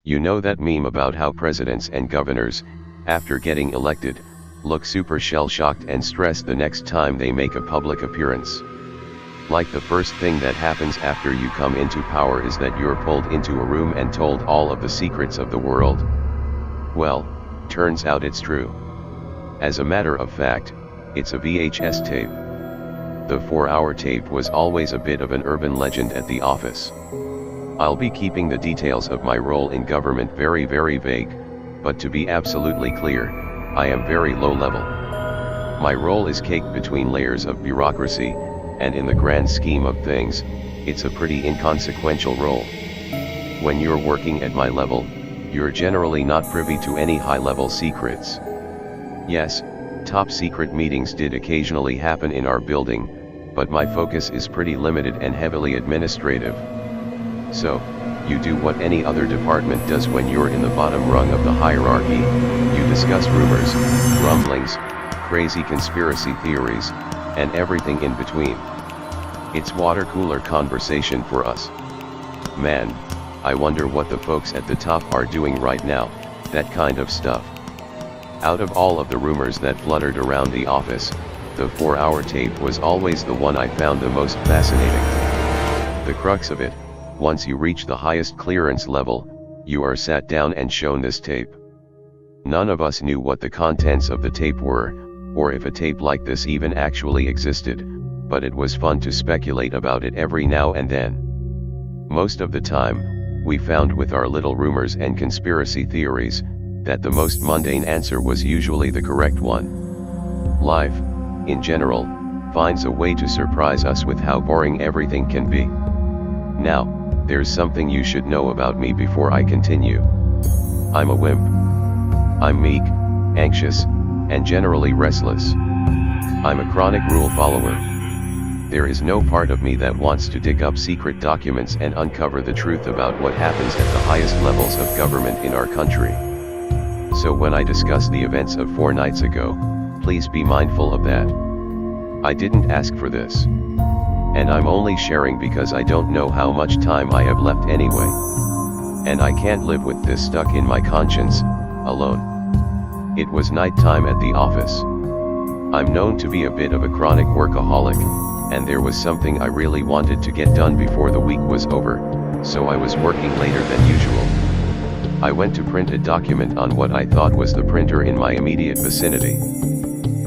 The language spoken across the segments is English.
You know that meme about how presidents and governors, after getting elected, look super shell-shocked and stressed the next time they make a public appearance. Like the first thing that happens after you come into power is that you're pulled into a room and told all of the secrets of the world. Well, turns out it's true. As a matter of fact, it's a VHS tape. The 4-hour tape was always a bit of an urban legend at the office. I'll be keeping the details of my role in government very vague, but to be absolutely clear, I am very low level. My role is caked between layers of bureaucracy, and in the grand scheme of things, it's a pretty inconsequential role. When you're working at my level, you're generally not privy to any high-level secrets. Yes, top secret meetings did occasionally happen in our building, but my focus is pretty limited and heavily administrative. So, you do what any other department does when you're in the bottom rung of the hierarchy. You discuss rumors, rumblings, crazy conspiracy theories, and everything in between. It's water cooler conversation for us. Man, I wonder what the folks at the top are doing right now, that kind of stuff. Out of all of the rumors that fluttered around the office, the 4-hour tape was always the one I found the most fascinating. The crux of it, once you reach the highest clearance level, you are sat down and shown this tape. None of us knew what the contents of the tape were, or if a tape like this even actually existed, but it was fun to speculate about it every now and then. Most of the time, we found with our little rumors and conspiracy theories, that the most mundane answer was usually the correct one. Life, in general, finds a way to surprise us with how boring everything can be. Now, there's something you should know about me before I continue. I'm a wimp. I'm meek, anxious, and generally restless. I'm a chronic rule follower. There is no part of me that wants to dig up secret documents and uncover the truth about what happens at the highest levels of government in our country. So when I discuss the events of 4 nights ago, please be mindful of that. I didn't ask for this. And I'm only sharing because I don't know how much time I have left anyway. And I can't live with this stuck in my conscience, alone. It was nighttime at the office. I'm known to be a bit of a chronic workaholic, and there was something I really wanted to get done before the week was over, so I was working later than usual. I went to print a document on what I thought was the printer in my immediate vicinity.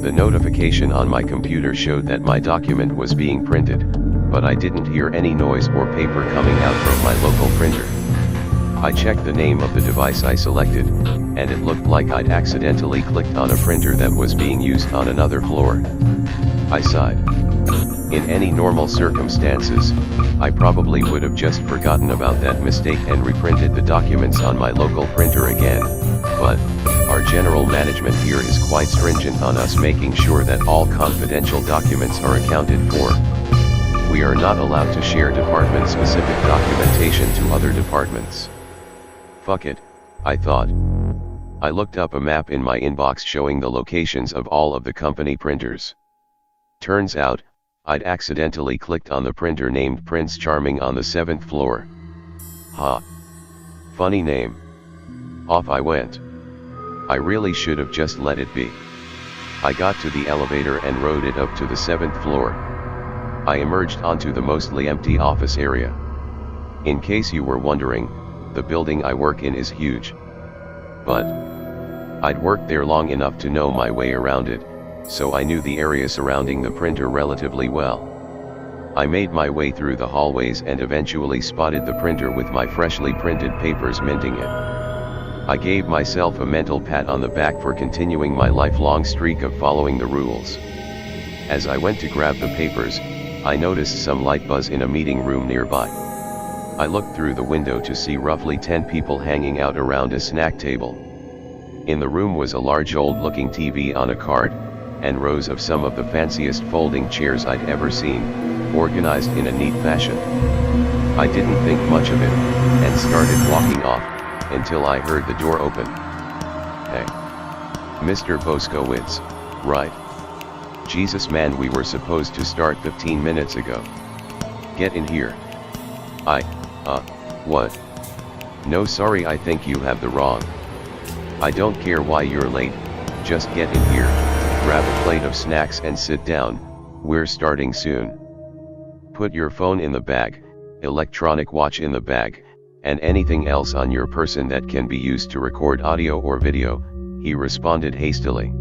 The notification on my computer showed that my document was being printed, but I didn't hear any noise or paper coming out from my local printer. I checked the name of the device I selected, and it looked like I'd accidentally clicked on a printer that was being used on another floor. I sighed. In any normal circumstances, I probably would have just forgotten about that mistake and reprinted the documents on my local printer again, but our general management here is quite stringent on us making sure that all confidential documents are accounted for. We are not allowed to share department-specific documentation to other departments. Fuck it, I thought. I looked up a map in my inbox showing the locations of all of the company printers. Turns out, I'd accidentally clicked on the printer named Prince Charming on the 7th floor. Ha! Funny name. Off I went. I really should have just let it be. I got to the elevator and rode it up to the 7th floor. I emerged onto the mostly empty office area. In case you were wondering, the building I work in is huge. But I'd worked there long enough to know my way around it, so I knew the area surrounding the printer relatively well. I made my way through the hallways and eventually spotted the printer with my freshly printed papers minting it. I gave myself a mental pat on the back for continuing my lifelong streak of following the rules. As I went to grab the papers, I noticed some light buzz in a meeting room nearby. I looked through the window to see roughly 10 people hanging out around a snack table. In the room was a large old-looking TV on a cart, and rows of some of the fanciest folding chairs I'd ever seen, organized in a neat fashion. I didn't think much of it, and started walking off, until I heard the door open. Hey. Mr. Boskowitz, right? Jesus man, we were supposed to start 15 minutes ago. Get in here. What? No, sorry, I think you have the wrong. I don't care why you're late, just get in here, grab a plate of snacks and sit down, we're starting soon. Put your phone in the bag, electronic watch in the bag, and anything else on your person that can be used to record audio or video, he responded hastily.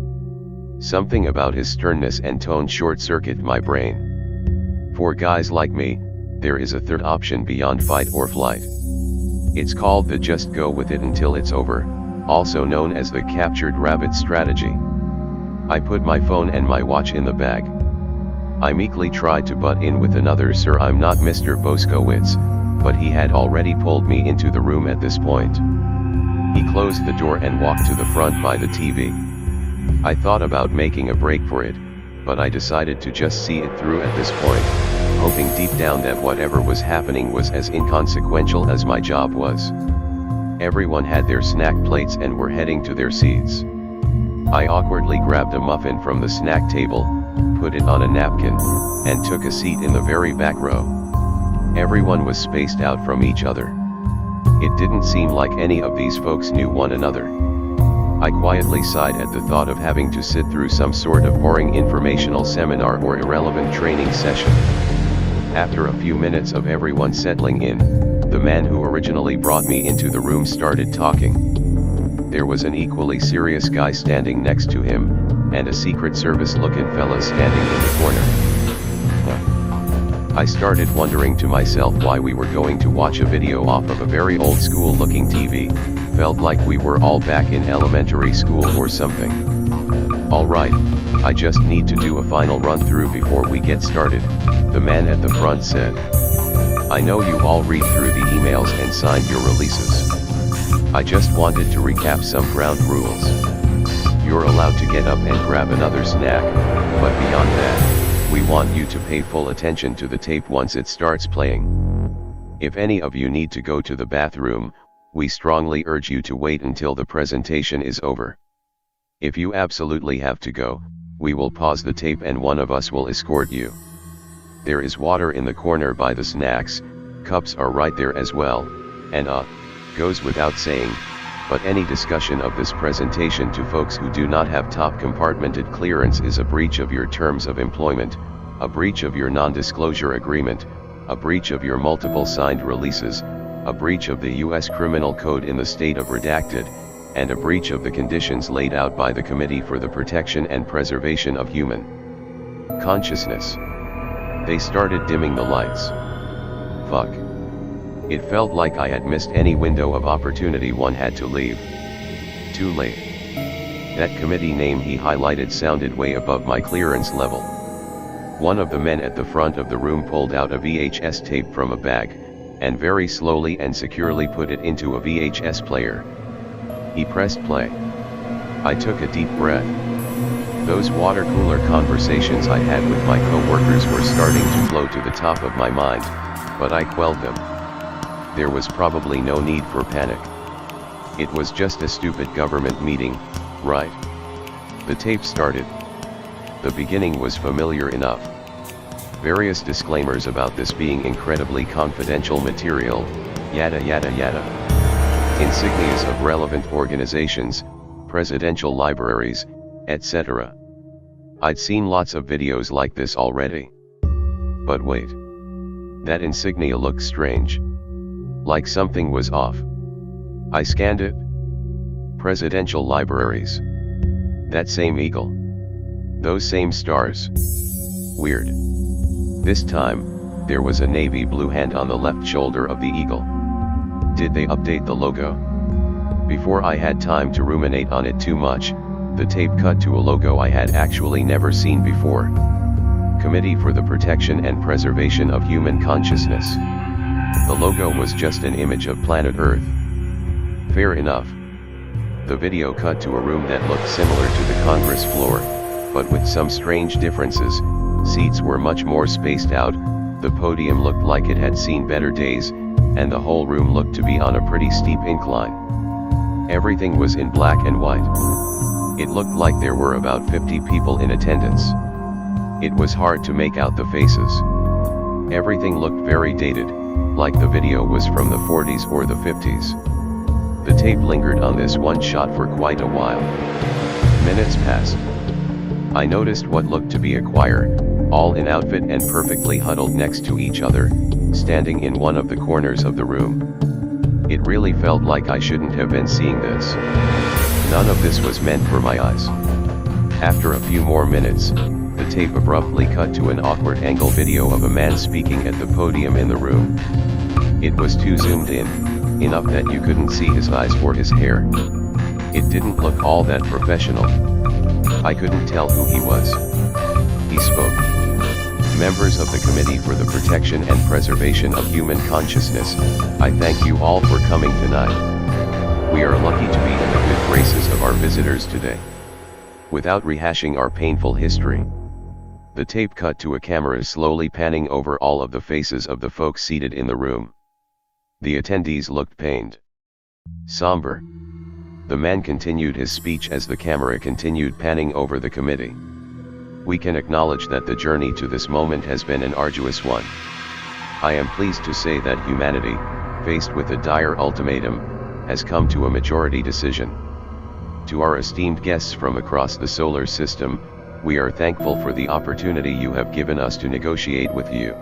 Something about his sternness and tone short-circuited my brain. For guys like me, there is a third option beyond fight or flight. It's called the just go with it until it's over, also known as the captured rabbit strategy. I put my phone and my watch in the bag. I meekly tried to butt in with another "Sir, I'm not Mr. Boskowitz," but he had already pulled me into the room at this point. He closed the door and walked to the front by the TV. I thought about making a break for it, but I decided to just see it through at this point, hoping deep down that whatever was happening was as inconsequential as my job was. Everyone had their snack plates and were heading to their seats. I awkwardly grabbed a muffin from the snack table, put it on a napkin, and took a seat in the very back row. Everyone was spaced out from each other. It didn't seem like any of these folks knew one another. I quietly sighed at the thought of having to sit through some sort of boring informational seminar or irrelevant training session. After a few minutes of everyone settling in, the man who originally brought me into the room started talking. There was an equally serious guy standing next to him, and a Secret Service looking fella standing in the corner. I started wondering to myself why we were going to watch a video off of a very old school looking TV, felt like we were all back in elementary school or something. Alright, I just need to do a final run through before we get started, the man at the front said. I know you all read through the emails and signed your releases. I just wanted to recap some ground rules. You're allowed to get up and grab another snack, but beyond that, we want you to pay full attention to the tape once it starts playing. If any of you need to go to the bathroom, we strongly urge you to wait until the presentation is over. If you absolutely have to go, we will pause the tape and one of us will escort you. There is water in the corner by the snacks, cups are right there as well, and goes without saying, but any discussion of this presentation to folks who do not have top compartmented clearance is a breach of your terms of employment, a breach of your non-disclosure agreement, a breach of your multiple signed releases, a breach of the U.S. Criminal Code in the state of redacted, and a breach of the conditions laid out by the Committee for the Protection and Preservation of Human Consciousness. They started dimming the lights. Fuck. It felt like I had missed any window of opportunity. One had to leave. Too late. That committee name he highlighted sounded way above my clearance level. One of the men at the front of the room pulled out a VHS tape from a bag, and very slowly and securely put it into a VHS player. He pressed play. I took a deep breath. Those water cooler conversations I had with my co-workers were starting to flow to the top of my mind, but I quelled them. There was probably no need for panic. It was just a stupid government meeting, right? The tape started. The beginning was familiar enough. Various disclaimers about this being incredibly confidential material, yada yada yada. Insignias of relevant organizations, presidential libraries, etc. I'd seen lots of videos like this already. But wait. That insignia looked strange. Like something was off. I scanned it. Presidential libraries. That same eagle. Those same stars. Weird. This time, there was a navy blue hand on the left shoulder of the eagle. Did they update the logo? Before I had time to ruminate on it too much, the tape cut to a logo I had actually never seen before. Committee for the Protection and Preservation of Human Consciousness. The logo was just an image of planet Earth. Fair enough. The video cut to a room that looked similar to the Congress floor, but with some strange differences. Seats were much more spaced out, the podium looked like it had seen better days, and the whole room looked to be on a pretty steep incline. Everything was in black and white. It looked like there were about 50 people in attendance. It was hard to make out the faces. Everything looked very dated. like the video was from the 40s or the 50s. The tape lingered on this one shot for quite a while. Minutes passed. I noticed what looked to be a choir, all in outfit and perfectly huddled next to each other, standing in one of the corners of the room. It really felt like I shouldn't have been seeing this. None of this was meant for my eyes. After a few more minutes, the tape abruptly cut to an awkward angle video of a man speaking at the podium in the room. It was too zoomed in, enough that you couldn't see his eyes or his hair. It didn't look all that professional. I couldn't tell who he was. He spoke. Members of the Committee for the Protection and Preservation of Human Consciousness, I thank you all for coming tonight. We are lucky to be in the good graces of our visitors today. Without rehashing our painful history, the tape cut to a camera slowly panning over all of the faces of the folks seated in the room. The attendees looked pained, somber. The man continued his speech as the camera continued panning over the committee. We can acknowledge that the journey to this moment has been an arduous one. I am pleased to say that humanity, faced with a dire ultimatum, has come to a majority decision. To our esteemed guests from across the solar system, we are thankful for the opportunity you have given us to negotiate with you.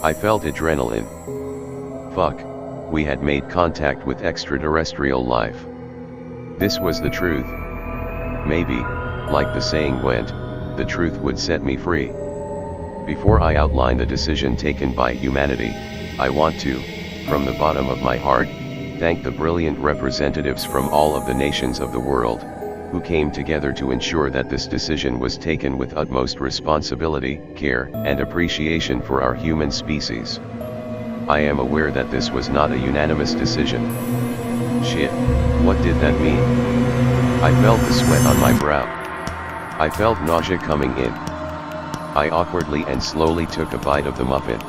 I felt adrenaline. Fuck, we had made contact with extraterrestrial life. This was the truth. Maybe, like the saying went, the truth would set me free. Before I outline the decision taken by humanity, I want to, from the bottom of my heart, thank the brilliant representatives from all of the nations of the world, who came together to ensure that this decision was taken with utmost responsibility, care, and appreciation for our human species. I am aware that this was not a unanimous decision. Shit, what did that mean? I felt the sweat on my brow. I felt nausea coming in. I awkwardly and slowly took a bite of the muffin.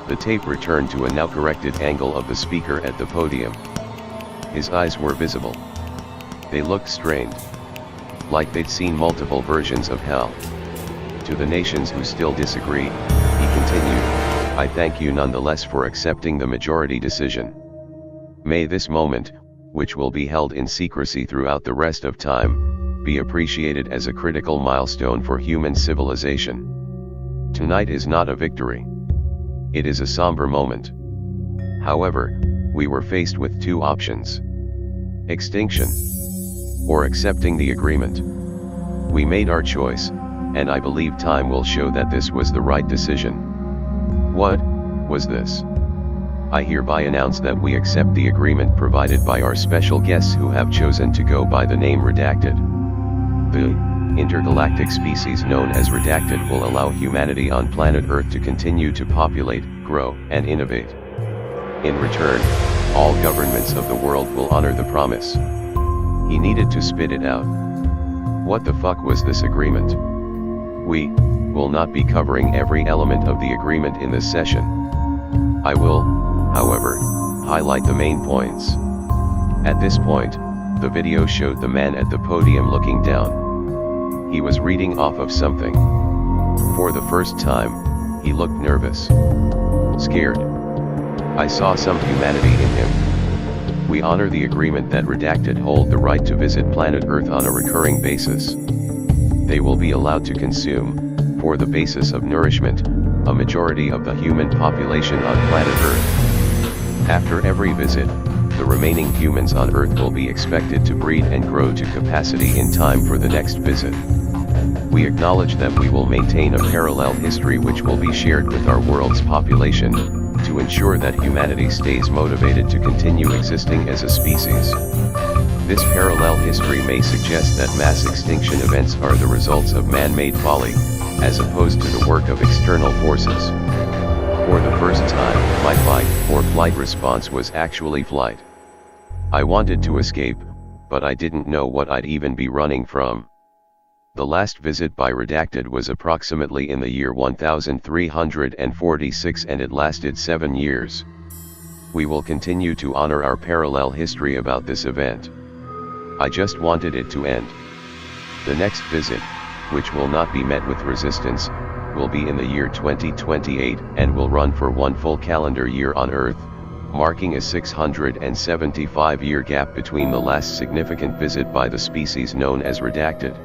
The tape returned to a now corrected angle of the speaker at the podium. His eyes were visible. They looked strained, like they'd seen multiple versions of hell. To the nations who still disagree, he continued, I thank you nonetheless for accepting the majority decision. May this moment, which will be held in secrecy throughout the rest of time, be appreciated as a critical milestone for human civilization. Tonight is not a victory. It is a somber moment. However, we were faced with two options: extinction, or accepting the agreement. We made our choice, and I believe time will show that this was the right decision. What was this? I hereby announce that we accept the agreement provided by our special guests who have chosen to go by the name Redacted. The intergalactic species known as Redacted will allow humanity on planet Earth to continue to populate, grow, and innovate. In return, all governments of the world will honor the promise. He needed to spit it out. What the fuck was this agreement? We will not be covering every element of the agreement in this session. I will, however, highlight the main points. At this point, the video showed the man at the podium looking down. He was reading off of something. For the first time, he looked nervous, scared. I saw some humanity in him. We honor the agreement that Redacted hold the right to visit planet Earth on a recurring basis. They will be allowed to consume, for the basis of nourishment, a majority of the human population on planet Earth. After every visit, the remaining humans on Earth will be expected to breed and grow to capacity in time for the next visit. We acknowledge that we will maintain a parallel history which will be shared with our world's population, to ensure that humanity stays motivated to continue existing as a species. This parallel history may suggest that mass extinction events are the results of man-made folly, as opposed to the work of external forces. For the first time, my fight or flight response was actually flight. I wanted to escape, but I didn't know what I'd even be running from. The last visit by Redacted was approximately in the year 1346 and it lasted 7 years. We will continue to honor our parallel history about this event. I just wanted it to end. The next visit, which will not be met with resistance, will be in the year 2028 and will run for one full calendar year on Earth, marking a 675-year gap between the last significant visit by the species known as Redacted.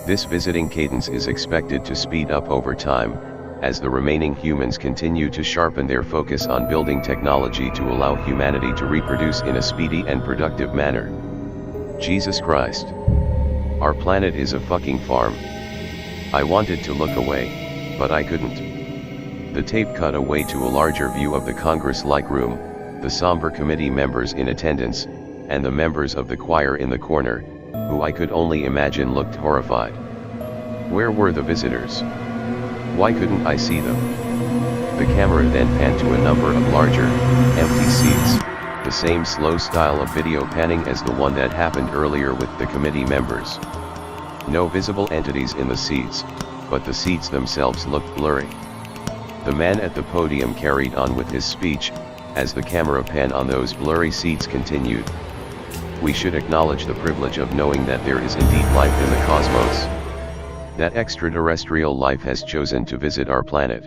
This visiting cadence is expected to speed up over time, as the remaining humans continue to sharpen their focus on building technology to allow humanity to reproduce in a speedy and productive manner. Jesus Christ. Our planet is a fucking farm. I wanted to look away, but I couldn't. The tape cut away to a larger view of the Congress-like room, the somber committee members in attendance, and the members of the choir in the corner, who I could only imagine looked horrified. Where were the visitors? Why couldn't I see them? The camera then panned to a number of larger, empty seats, the same slow style of video panning as the one that happened earlier with the committee members. No visible entities in the seats, but the seats themselves looked blurry. The man at the podium carried on with his speech, as the camera pan on those blurry seats continued. We should acknowledge the privilege of knowing that there is indeed life in the cosmos. That extraterrestrial life has chosen to visit our planet.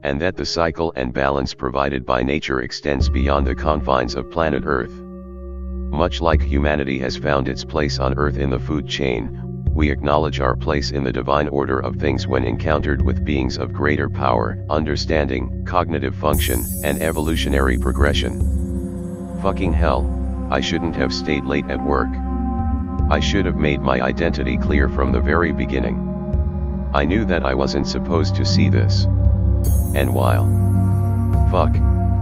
And that the cycle and balance provided by nature extends beyond the confines of planet Earth. Much like humanity has found its place on Earth in the food chain, we acknowledge our place in the divine order of things when encountered with beings of greater power, understanding, cognitive function, and evolutionary progression. Fucking hell, I shouldn't have stayed late at work. I should have made my identity clear from the very beginning. I knew that I wasn't supposed to see this. And while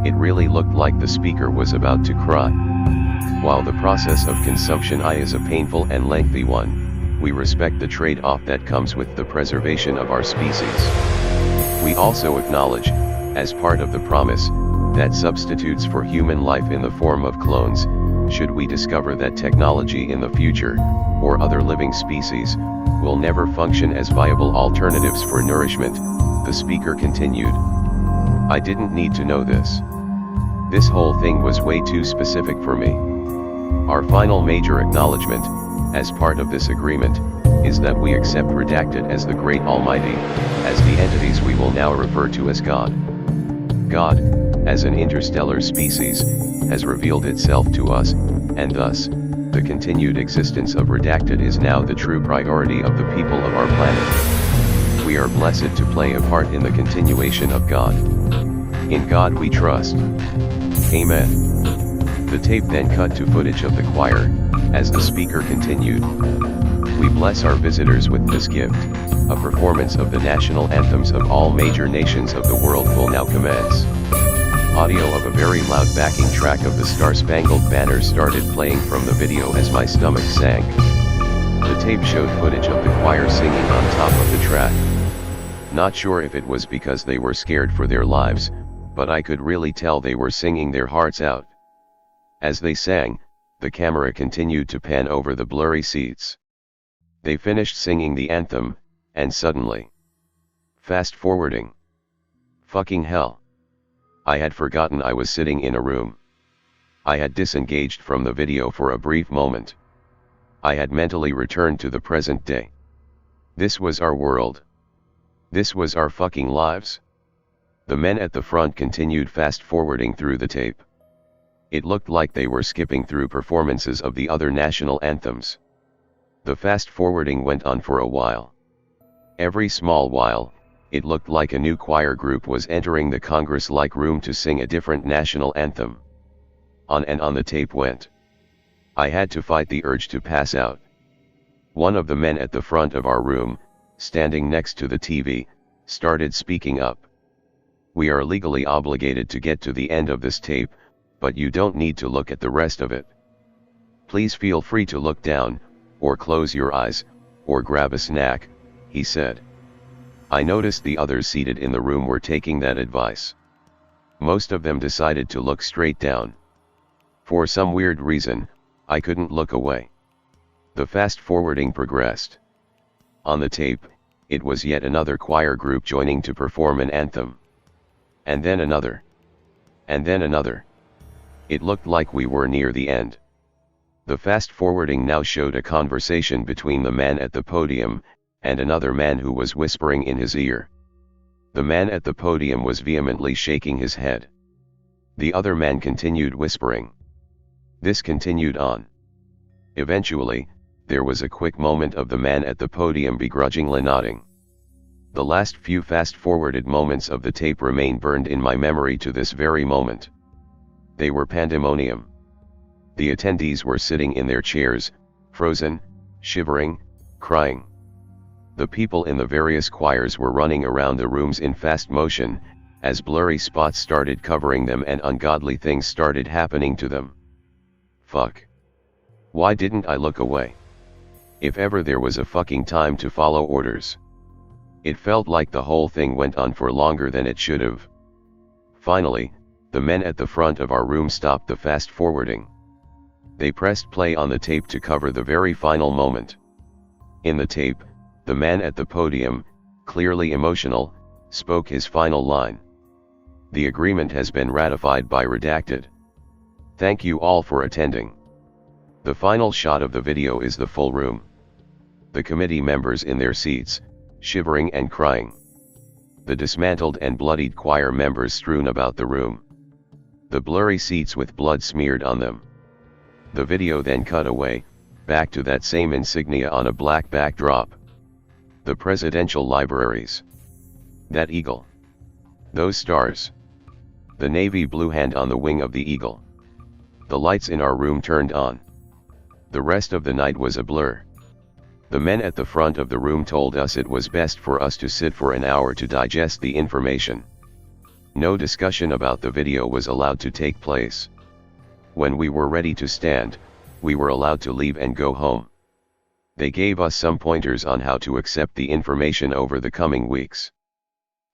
it really looked like the speaker was about to cry. While the process of consumption is a painful and lengthy one, we respect the trade-off that comes with the preservation of our species. We also acknowledge, as part of the promise, that substitutes for human life in the form of clones, should we discover that technology in the future, or other living species, will never function as viable alternatives for nourishment, the speaker continued. I didn't need to know this. This whole thing was way too specific for me. Our final major acknowledgement, as part of this agreement, is that we accept Redacted as the Great Almighty, as the entities we will now refer to as God. God, as an interstellar species, has revealed itself to us, and thus, the continued existence of Redacted is now the true priority of the people of our planet. We are blessed to play a part in the continuation of God. In God we trust. Amen. The tape then cut to footage of the choir, as the speaker continued. We bless our visitors with this gift. A performance of the national anthems of all major nations of the world will now commence. Audio of a very loud backing track of the Star-Spangled Banner started playing from the video as my stomach sank. The tape showed footage of the choir singing on top of the track. Not sure if it was because they were scared for their lives, but I could really tell they were singing their hearts out. As they sang, the camera continued to pan over the blurry seats. They finished singing the anthem, and suddenly... Fast forwarding. Fucking hell. I had forgotten I was sitting in a room. I had disengaged from the video for a brief moment. I had mentally returned to the present day. This was our world. This was our fucking lives. The men at the front continued fast forwarding through the tape. It looked like they were skipping through performances of the other national anthems. The fast forwarding went on for a while. Every small while, it looked like a new choir group was entering the Congress-like room to sing a different national anthem. On and on the tape went. I had to fight the urge to pass out. One of the men at the front of our room, standing next to the TV, started speaking up. We are legally obligated to get to the end of this tape, but you don't need to look at the rest of it. Please feel free to look down, or close your eyes, or grab a snack, he said. I noticed the others seated in the room were taking that advice. Most of them decided to look straight down. For some weird reason, I couldn't look away. The fast forwarding progressed. On the tape, it was yet another choir group joining to perform an anthem. And then another. And then another. It looked like we were near the end. The fast forwarding now showed a conversation between the man at the podium, and another man who was whispering in his ear. The man at the podium was vehemently shaking his head. The other man continued whispering. This continued on. Eventually, there was a quick moment of the man at the podium begrudgingly nodding. The last few fast-forwarded moments of the tape remain burned in my memory to this very moment. They were pandemonium. The attendees were sitting in their chairs, frozen, shivering, crying. The people in the various choirs were running around the rooms in fast motion, as blurry spots started covering them and ungodly things started happening to them. Fuck. Why didn't I look away? If ever there was a fucking time to follow orders. It felt like the whole thing went on for longer than it should have. Finally, the men at the front of our room stopped the fast forwarding. They pressed play on the tape to cover the very final moment. In the tape, the man at the podium, clearly emotional, spoke his final line. The agreement has been ratified by redacted. Thank you all for attending. The final shot of the video is the full room. The committee members in their seats, shivering and crying. The dismantled and bloodied choir members strewn about the room. The blurry seats with blood smeared on them. The video then cut away, back to that same insignia on a black backdrop. The presidential libraries. That eagle. Those stars. The navy blue hand on the wing of the eagle. The lights in our room turned on. The rest of the night was a blur. The men at the front of the room told us it was best for us to sit for an hour to digest the information. No discussion about the video was allowed to take place. When we were ready to stand, we were allowed to leave and go home. They gave us some pointers on how to accept the information over the coming weeks.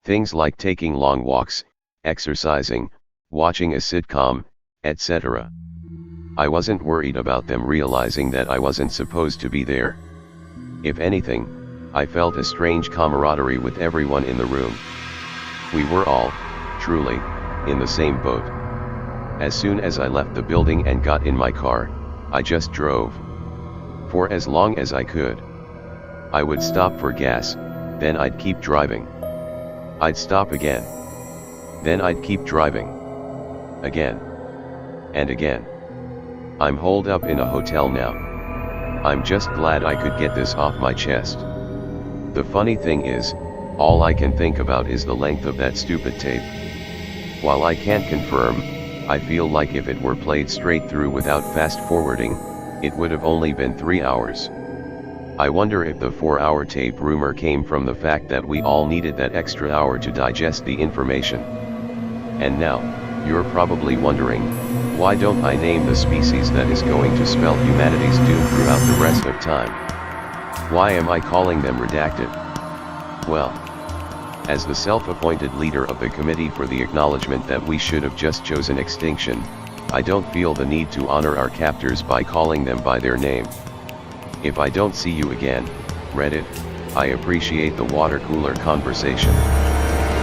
Things like taking long walks, exercising, watching a sitcom, etc. I wasn't worried about them realizing that I wasn't supposed to be there. If anything, I felt a strange camaraderie with everyone in the room. We were all, truly, in the same boat. As soon as I left the building and got in my car, I just drove. For as long as I could. I would stop for gas, then I'd keep driving. I'd stop again. Then I'd keep driving. Again. And again. I'm holed up in a hotel now. I'm just glad I could get this off my chest. The funny thing is, all I can think about is the length of that stupid tape. While I can't confirm, I feel like if it were played straight through without fast forwarding, it would have only been 3 hours. I wonder if the 4-hour tape rumor came from the fact that we all needed that extra hour to digest the information. And now, you're probably wondering, why don't I name the species that is going to spell humanity's doom throughout the rest of time? Why am I calling them redacted? Well, as the self-appointed leader of the committee for the acknowledgement that we should have just chosen extinction, I don't feel the need to honor our captors by calling them by their name. If I don't see you again, Reddit, I appreciate the water cooler conversation.